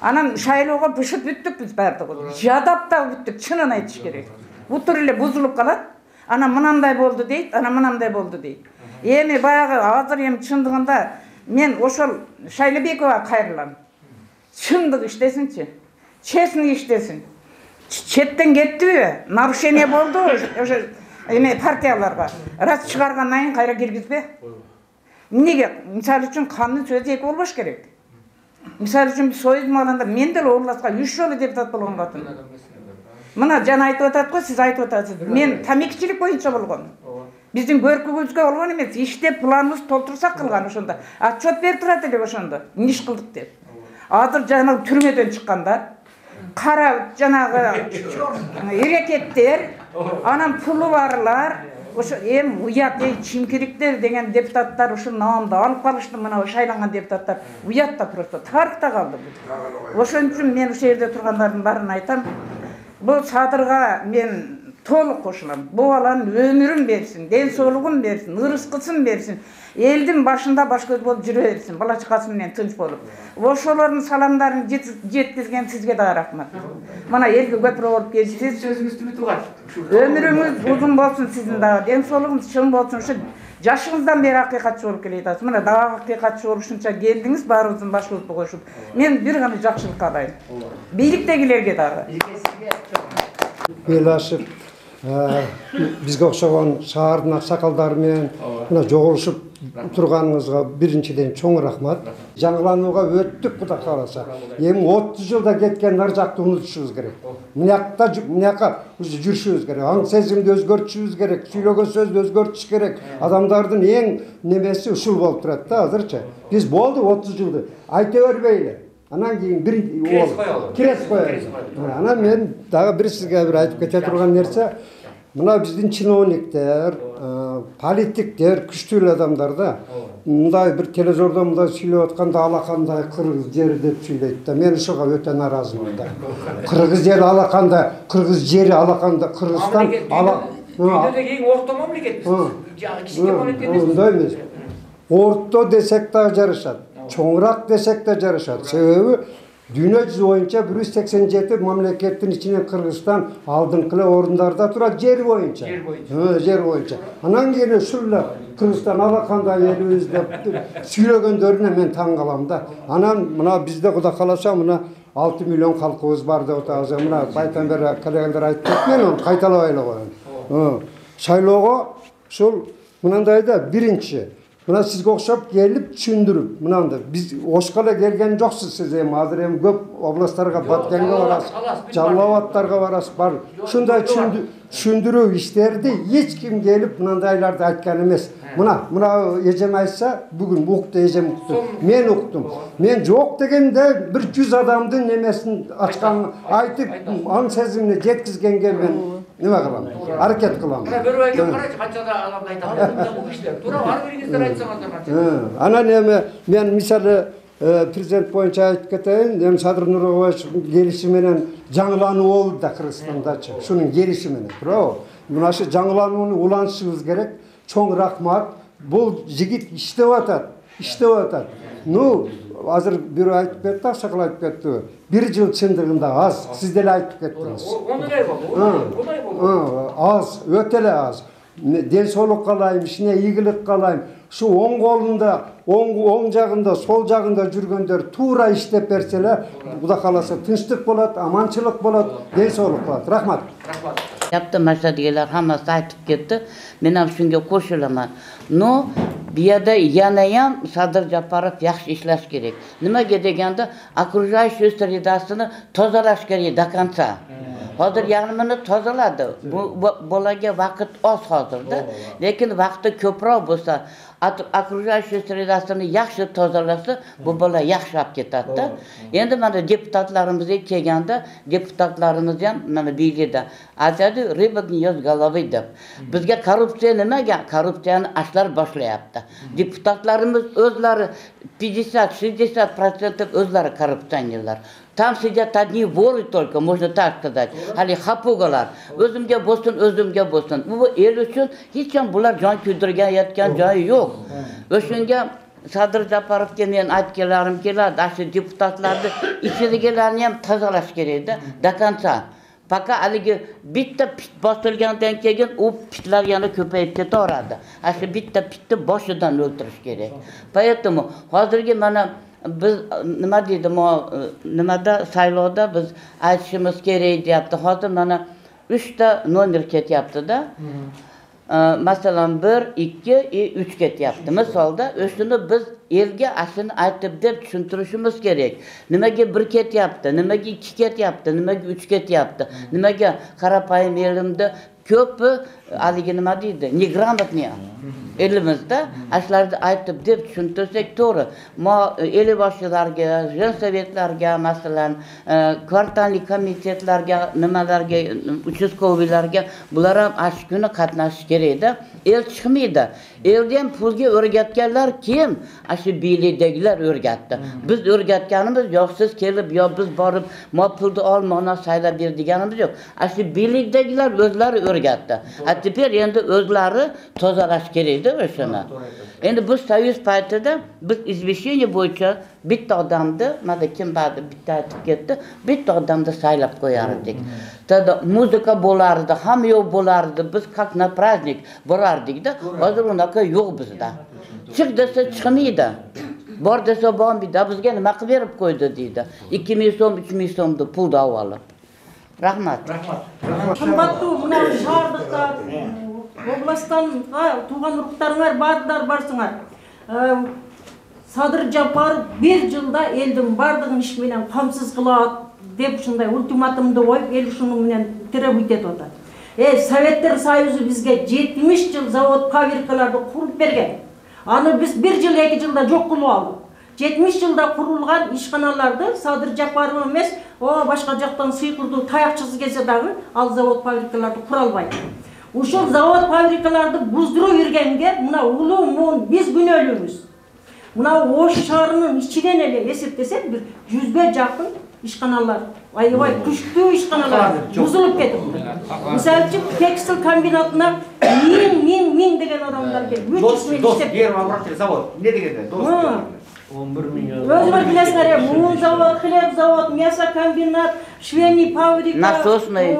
H: Анан шайлоого бышып бүттүк биз бардыгы. Жадап да бүттүк, чынын айтыш керек. Бутур эле бузулуп калат. Анан мынандай болду дейт, анан мынандай болду дейт. Эми баягы азыр чындыгында мен ошол Шайлыбекова кайрылам. Чындык иштесинчи. Честный иштесин. Четтен кеттиби? Нарушение болду ошо партияларга. Раз чыгаргандан кийин кайра киргизбе. Эмнеге? Мисалы үчүн кандын сөзү эки болбош керек. Мисалы үчүн союз маалында мен деле областка 3 жолу депутат болгон катын. Мына жана айтып атат го, сиз айтып атасыз. Мен тамекичилик боюнча болгон. Биздин көркүбүзгө болгон эмес, иштеп планыбыз толтурсак кылган ошондо. Отчет берип турат эле ошондо. Эмне иш кылдык деп. Азыр жанагы түрмөдөн чыккандар, кара жанагы эрекеттер, анан пулу барлар, ошо уят чимкириктер деген депутаттар ушул наамды алып калышты, мына шайланган депутаттар уят да просто тарыхта калды. Ошон үчүн мен ушул жерде тургандардын баарын айтам. Бул чадырга мен толук кошулам. Бул баланын өмүрүн берсин, ден соолугун берсин, ырыскысын берсин. Элдин башында баш көз болуп жүрө берсин, бала чакасы менен тынч болуп. Ошолордун саламдарын жеткизген сизге да рахмат. Мына элге көпүрө болуп келдиңиз.
B: Сөзүңүз түбү тугат.
H: Өмүрүңүз узун болсун сиздин дагы, ден соолугуңуз чың болсун. Ушу жашыңыздан бери акыйкатчы болуп келатасыз. Мына дагы акыйкатчы болуп ушунча келдиңиз, баарыбыздын башыбызды кошуп. Мен бир гана жакшылык каалайм. Бийликтегилерге дагы.
I: Белашып, бизге окшогон шаардын аксакалдары менен мына жогулушуп турганыңызга биринчиден чоң рахмат. Жаңыланууга өттүк Кудай кааласа. Эми 30 жылда кеткен ар жакты унутушубуз керек. Мынакка жүрүшүбүз керек. Аң сезимди өзгөртүшүбүз керек. Сүйлөгөн сөздү өзгөртүш керек. Адамдардын эң немеси ушул болуп турат да азырчы. Биз болду 30 жылды. Айта бербейли. Анан кийин бир кирес коелу. Анан мен дагы бир сизге бир айтып кете турган нерсе, мына биздин чиновниктер, политиктер, күчтүү адамдар да мындай бир телевизордо мындай сүйлөп атканда алакандай кыргыз жери деп сүйлөйт да. Мен ушуга өтө нааразымын да. Кыргыз жери алаканда, кыргыз жери алаканда, Кыргызстан
B: Дүйнөдөгү эң орто мамлекет. Кичине мамлекет эмес.
I: Мындай эмес. Орто десек да жарышат. Чоңураак десек да жарышат. Себеби дүйнө жүзү боюнча 187 мамлекеттин ичинен Кыргызстан алдыңкы эле орундарда турат жер боюнча. Жер боюнча. Анан кийин ушул эле Кыргызстан алакандай элибиз деп сүйлөгөндөрүнө мен таң калам да. Анан мына бизде Кудай кааласа мына 6 миллион калкыбыз бар деп атабыз. Мына байтан бери коллегалар айтып кетти, мен аны кайталабай эле коеюн. Шайлоого ушул мынандай да биринчи Mına sizge okşap gelip düşündürüp, mınanda biz Oşkala gelgen joksuz siz hem hazır hem köp oblastlarga Batkenge varas, Çallavatlarga varas bar. Şunday düşündürүү işlerdi hiç kim gelip mınandaylarda aytkan emes. Mına ecem aytsa bugün uktu ecem uktu. Men uktum. Men jok degende 100 adamdın nemesini açkan aytıp an sezimini jetkizgenge men nima kılam? Hareket kılam.
B: Bir ayga qaraychi qanchada adam aytadi. Bu işler. To'g'ri, har biringizlar aytsangiz qancha.
I: Ana neme men misali prezident boyunca aytып keteyim. Hem Sadır Nurulbayev gelişi menen жаңылануу oldu da Kırgızistan'daçı. Şunun gelişi menen. Bravo. Mına şu жаңыланууну ulanışımız gerek. Çoğun rahmat. Bu jigit iştep atat. Nu hazır bir aytып ketdi, Akçakal aytып ketdi. 1 yıl çındığında az. Siz de aytып kettiniz. Az, ötele az. Densoluk kalayım, işine iyilik kalayım. Şu on kolunda, on jagında, sol jagında жүрgөндөр tuura iştep berseler, bu da kalasa tinçlik bolat, amançılık bolat, densoluk bolat. Rahmat.
J: Yaptı maşadigeler hammasi aytып ketdi. Men ham shunga qo'shilaman. No, bu yerda yanayam Sadir Japarov yaxshi ishlash kerak. Nimaga deganda, окружающую средасini tozalash kerak до конца. Hozir yarmini tozaladi. Bu bolaga vaqt oz hozirda. Lekin vaqti ko'proq bo'lsa, окружающую средасini yaxshi tozalasa, bu bola yaxshilab ketadi. Endi mana deputatlarimizga kelganda, deputatlarimiz ham mana bilgida aytadi, rыбок не ест головы deb. Bizga korrupsiya nimaga? Korrupsiyani ashlar boshlayapti. Deputatlarimiz o'zlari 50-60% o'zlari korrupsionerlar. Там сидят одни воры только, можно так сказать. Hali hapugalar. O'zimga bo'lsin. Bu el uchun hech ham bular jon kuydirayotgan joyi yo'q. O'shunga Sadir Japarovga men aytganlarim keladi. Shu deputatlarni ichidagilarni ham tozalash kerak-da, до конца. Fakat haligi bitta pit bosilgandan keyin u pitlar yana ko'payib ketaveradi. Shu bitta pitni boshidan o'ltirish kerak. Поэтому hozirgi mana biz nima deydim, nimada saylovda biz aytishimiz kerak deyapti. Hozir mana 3 ta nomer ketyapti-da. Masalan 1, 2, 3 ketyapti. Misolda o'shuni biz elga ashuni aytib deb tushuntirishimiz kerak. Nimaga 1 ketyapti, nimaga 2 ketyapti, nimaga 3 ketyapti, nimaga qarapayim elimda ko'pi haligi nima deydi, неграмотный elimizda ashlarni aytib deb tushuntirsak to'g'ri. Elboshchilarga, jensovetlarga, masalan, kvartallik komitetlarga, nimalarga, uchastkoviylarga bular ham ash kuni qatnashish kerak-da. El chiqmaydi. Elda ham pulga o'rgatganlar kim? Shu biylikdagilar o'rgatdi. Biz o'rgatganimiz yo'q, siz kelib yo biz borib pulni ol, mana saylab ber deganimiz yo'q. Shu biylikdagilar o'zlari o'rgatdi. Teper endi o'zlari tozalash kerak-da o'shani. Endi bu soyuz paytida biz izveshение bo'yicha bitta odamni, mana kim ba'di bitta aytib ketdi, bitta odamni saylab qo'yar edik. Tada muzika bo'lardi, hamma yo'q bo'lardi, biz как на праздник borardik-da. Hozir unaqa yo'q bizda. Chiq desa chiqmaydi. Bor desa bormaydi. Bizga nima qilib berib qo'ydi deydi. 2000 so'm, 3000 so'mni pulni olib. Rahmat.
K: Qimmatli mына шаардыкта областтан туган уруктарыңар барсыңар. Sadir Japarov 1 жылда элдин бардыгын иш менен камсыз кылат деп ушундай ультиматумду коюп, эл ушуну менен требовать этип атат. Советтер Союзу бизге 70 жыл завод фабрикаларды куруп берген. Аны биз 1 жыл 2 жылда жок кылып алдык. 70 жылда курулган ишканаларды Sadir Japarov эмес, башка жактан сыйкырдуу таякчысы келсе дагы ал завод фабрикаларды кура албайт. Ушул завод фабрикаларды буздуруп жүргенге мына улуу муун биз күнөөлүүбүз. Мына Ош шаарынын ичинен эле эсептесек бир 100ге жакын ишканалар, аябай күчтүү ишканалар бузулуп кетти. Мисалы үчүн текстил комбинатына 1000 деген адамдар келип 300 миң иштеп
B: завод. Не дегенде?
F: 11 milyon.
K: Өзүңөр билесиңер, муун завод, хлеб завод, мясо комбинат, швейный фабрика,
J: насосный,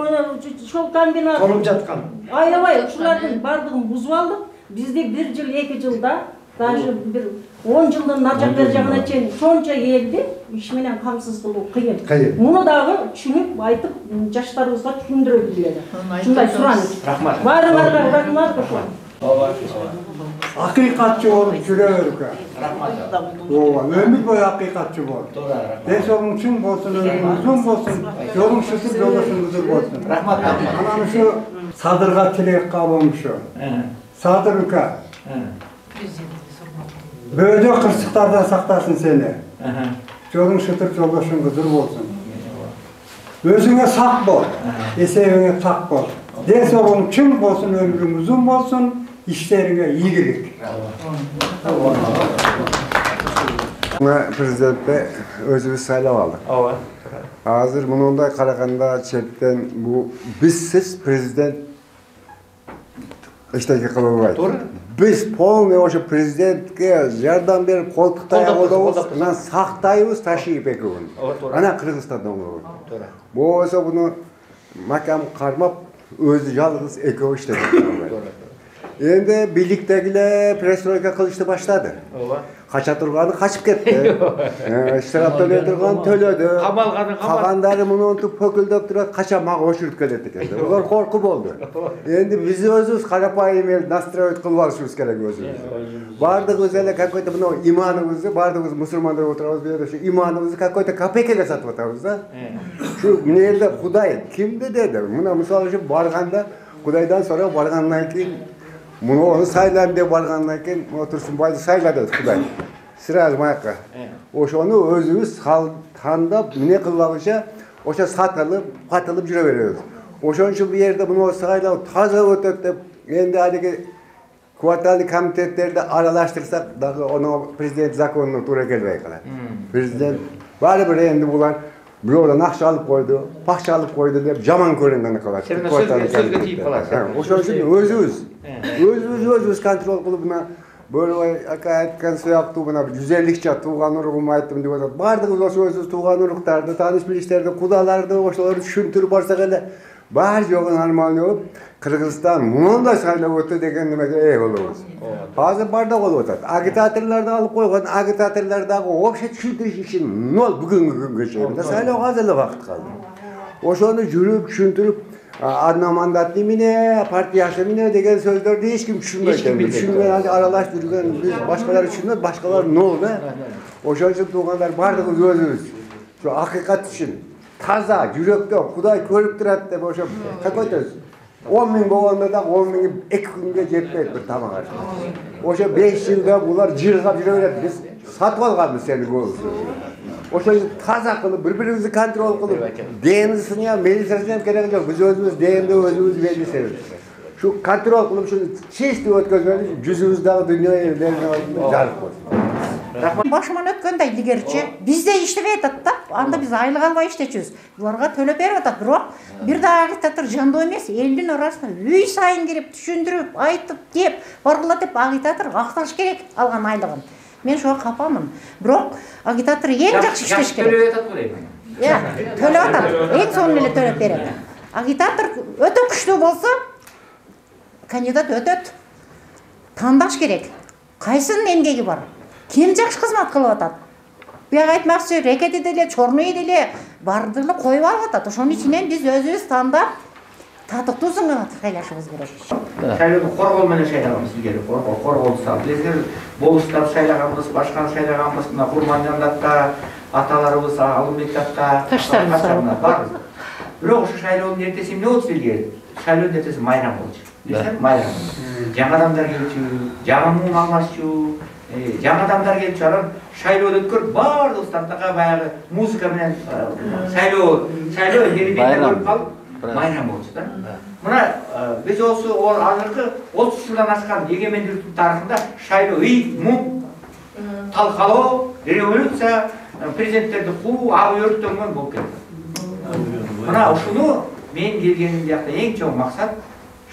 K: шол комбинат.
I: Толуп жаткан.
K: Аябай ушулардын бардыгын бузуп алдык. Бизде 1 жыл 2 жылда, даже бир 10 жылдын наржак бер жагына чейин сонча элди иш менен камсыз кылуу кыйын. Муну дагы түшүнүп айтып, жаштарыбызга түшүндүрө билели. Ушундай сураныч. Рахмат. Баарыңарга рахмат.
I: Haqiqatçı olup жүрөбүк. Ооба, өмүр бою haqiqatçı бол. Ден чың болсун, өмүрүң uzun болсун, жолуң шүтүп, жолдошуң uzun болсун.
B: Рахмат.
I: Анан ушу Садырга тилек кабылым ушу. Садыр ука. Бөөдө кырсыктардан сактасын сени. Жолуң шүтүп, жолдошуң uzun болсун. Өзүңө сак бол, эсебиңе так бол. Ден соолугуң чың болсун, өмүрүң uzun болсун, иштериңе ийгилик.
L: Президентте өзүбүз сайлап алдык.
B: Ооба.
L: Азыр мындай караганда четтен бу бизсиз президент эчтеке кыла албайт. Biz полный ошо президентке жардам берип колтуктай алабыз, анан сактайбыз, ташыйып экөөбүн. Анан Кыргызстандан болот. Болсо буну макам кармап өзү жалгыз экөө иштеп жатат. Endi birliktegiler perestroika kılıştı başladı. Kaça turganı kaçıp gitti. İştirap töle turgan tölödü. Kaganları bunu unutup pöküldöp durup kaçamak hoşurt keledi. Ular korku oldu. Endi bizi özümüz karapayım el nastroyut kılvalışımız gerek özümüz. Bardık özele kakayta bunu imanımızı, bardık Müslümanlar oturağız bir yerde şu imanımızı kakayta KPK'ga satıp atamız da. Şu nerede Huday kimdi dedi. Buna misal için barganda Hudaydan sonra bargandan keyin bunu onu saylan deb bargandan keyin Tursunboyni sayladi Xudoy. Siraj mayaqqa. Oşonu özümüz tandap ne kılmamışa oşa satılıp, patılıp jüre veriyoruz. Oşon için bir yerde bunu saylab taza ötüp deb endi haligi kvartalli komitetlerde aralaştırsak dahi onu prezident zakonuna to'g'ri kelmay qoladi. Prezident baribir endi bular birovdan akça alıp koydu, pakça alıp koydu deb jamon ko'ringani qiladi.
B: Sözge tiyip qolasiz.
L: Oşon için özümüz kontrol qilib buna böyle aytgan so'yaqtu buna 150 tuğan urug'um aytdim deb atadi. Bardığımız o'sha tuğan urug'larni, tanish bilishlarni, qudalarni o'shalarni tushuntirib borsak ele bar yo'g'ini normal bo'lib Kırgızistan bununla saylab o'tdi degan nimaga bo'lamiz. Hozir barda bo'lib o'tadi. Agitatorlarni olib qo'ygan agitatorlardagi o'sha tushuntirish ishin nol bugungi kungacha. Saylov hozirli vaqt qoldi. O'shani yurib tushuntirib Adnan mandatlı mine, partiyası mine degan sözlerdi hiç kim tushunmaydi. Tushunmay aralashtirgan biz boshqalar tushunadi, boshqalar nol da. O'sha uchun tuğanlar bardığımız o'zimiz. Şu haqiqat uchun taza, yurakdan Xudoy ko'rib turadi deb o'sha qaqaytasiz. 10 ming bo'lganda da 10 ming 2 kunga jetmaydi bir tamoq. O'sha 5 yilda bular jirg'ab yuraveradi. Biz sotib olganmiz seni bo'lsa. O'sha taza qilib, bir-birimizni kontrol qilib, DNSini ham, militsiyasini ham kerak yo'q. Biz o'zimiz DN'ni o'zimiz belgilaymiz. Shu kontrol qilib shuni chesti o'tkazganda yuzimizdagi dunyo yerlarini jarib qo'ysin.
E: Başıman ötkönde ilgirçi. Bizde işlep etat da, anda biz aylık albay işletiyoruz. Bularga töle berip atat. Biroq bir daha agitator jando emes, elin arasına üy sayın girip, düşündürüp, aytıp, deyip, bargılatıp agitator aqtaş gerek algan aylığın. Men şoğa kapamın. Biroq agitator en жақсы işleş gerek.
B: Töle etat burayı.
E: Ya, töle atat. En sonun ele töle beredi. Agitator öte güçlü bolsa, kandidat ötöt. Tandaş gerek. Kaysının emgegi var. Kim жақсы қызмат қылып атат. Бияқ айтмақшы, рекет еделе, чорны еделе, бардылы қойып алып атат. Ошонун ичинен биз өзүбүз тандап, татыктуусун гана шайлашыбыз керек.
B: Шайлоonu коргоо менен шайлаганбыз илгери, коргоолду салып. Биздер болустар шайлаганбыз, башканы шайлаганбыз, мына Курмандатта, аталарыбыз Алымбек атта, таштарыбыз бар. Бирок ошо шайлоонун эртеси эмне болчу илгери? Шайлоонун эртеси майрам болчу. Билесиңер, майрам. Жаңы адамдар келчү, жаңы муун алмашчу, жаңы адамдар келіп чарам шайлоо өткөрүп баардык стандарга баягы музыка менен шайлоо жерибинде көрүп калып майрам болчу да. Мына биз осы азыркы 30 жылдан ашкан эгемендүүлүктүн тарыхында шайлоо муң талкалоо, революция, президенттерди куу, ак өрттөнгөн болуп кетти. Мына ушуну мен келгеним жакта эң чоң максат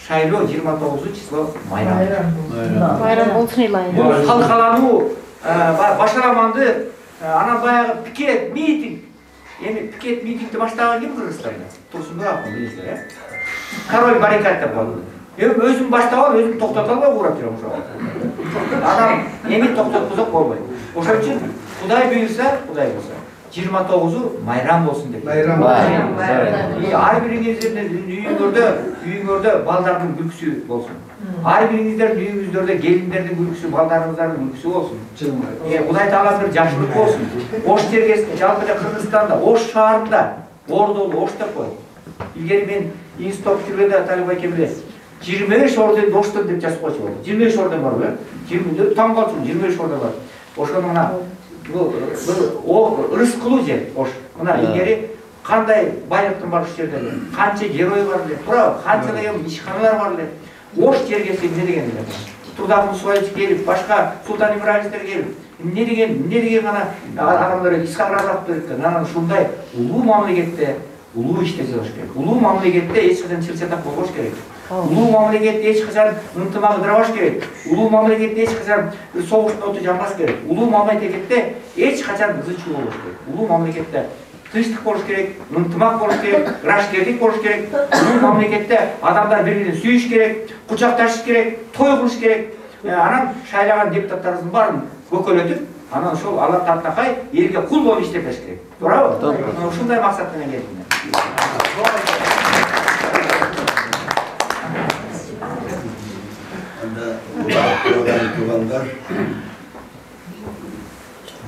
B: шайлоо 29 число майрам.
K: Майрам болсун илайын.
B: Талкалануу, башараманды, анан баягы пикет, митинг. Эми пикет, митингди баштаган ким Кыргызстанда? Турсунбек акын билесиңер, э? Король баррикад деп коду. Эми өзүм баштап, өзүм токтото албай урап жүрөм ошого. Анан эми токтоткузуп болбойт. Ошон үчүн Кудай буйрса, 29'u майрам болsun деп.
I: Майрам.
B: Ар бириңиздердин үйүңөрдө балдардын күлкүсү болсун. Ар бириңиздердин үйүңүздөрдө келиндердин күлкүсү, балдарыңыздардын күлкүсү болсун. Кудай таала бир жакшылык болсун. Ош чергесинде, жалпы эле Кыргызстанда, Ош шаарында, Ордолу, Ош деп коет. Илгери мен институт битиргенде Талибай Кемеле 25 орден Оштон деп жазып койчу болду. 25 орден бар беле? 20 таң калчу, 25 орден бар. Ошону мына Рыскылуу жер Ош. Мына илгери кандай байлыктын бар ушул жерде, канча герой бар эле, туура канча деген ишканалар бар эле. Ош чергеси эмне деген эле? Турдагы Субайчы келип, башка Султан Ибраевичтер келип, эмне деген ана адамдар Исхак Разаковдор анан ушундай улуу мамлекетте улуу иште жасаш керек. Улуу мамлекетте эч качан чырчатак болбош керек. Улуу мамлекетте эч качан ынтымак ыдырабаш керек. Улуу мамлекетте эч качан согуштун оту жанбаш керек. Улуу мамлекетте эч качан ызычуу болбош керек. Улуу мамлекетте тынчтык болуш керек, ынтымак болуш керек, ырашкерлик болуш керек. Улуу мамлекетте адамдар бири-бирин сүйүш керек, кучакташыш керек, той кылыш керек. Анан шайлаган депутаттарыбыздын баарын көкөлөтүп, анан ошол Алла Тартакай элге кул болуп иштеп бериш керек. Туурабы? Ушундай максат менен келдим.
A: Tuğanlar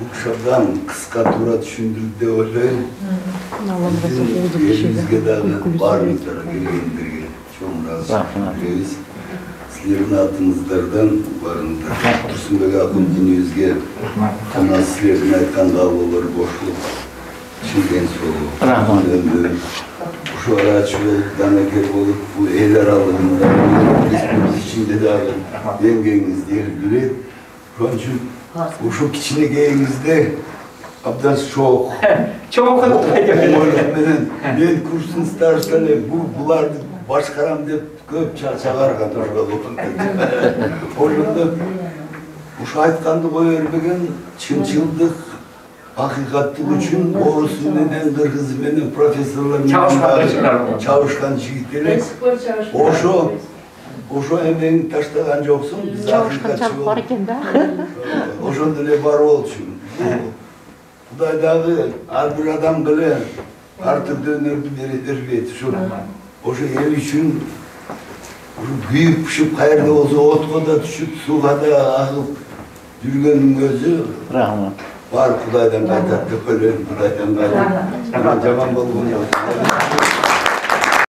A: bu kuşaktan kıska tura düşündürüp de öyle bizim elimizde de var mıdır gelgendirge çok razı olıyoruz. Sizlerin altınızlardan varındır. Tursunbek Akın diniyizge ana sizlerin aytkan kavgaları boşluk Çin'den solu. Şu araç olup, daneker olup, bu eyler alımında, biz içinde de alın, dengeniz değil biri. Onun için şu kiçine geyinizde abdan çok.
B: Çok okudum.
A: Ben kursun starsanı, bular başkaram deyip köp çağır kadar olun. Orada şu aytkandı koyarken çınçıldık. Hakikatlik için doğrusu neden Kırgız menen profesörler çalışkan jigitler oşo emeğini taşlagan joksun biz hakikatçı ol. Oşonda ne bar olsun. Kudaydağı har bir adam bile artık dönerdi berbet şu. Oşo el için büyük pişip kayırda olsa otga da düşüp suga da ağıp yürügenin gözü.
F: Rahmat.
A: Var Kuday'dan kaytattı, Kuday'dan kaytattı. Jaman bolgun yok.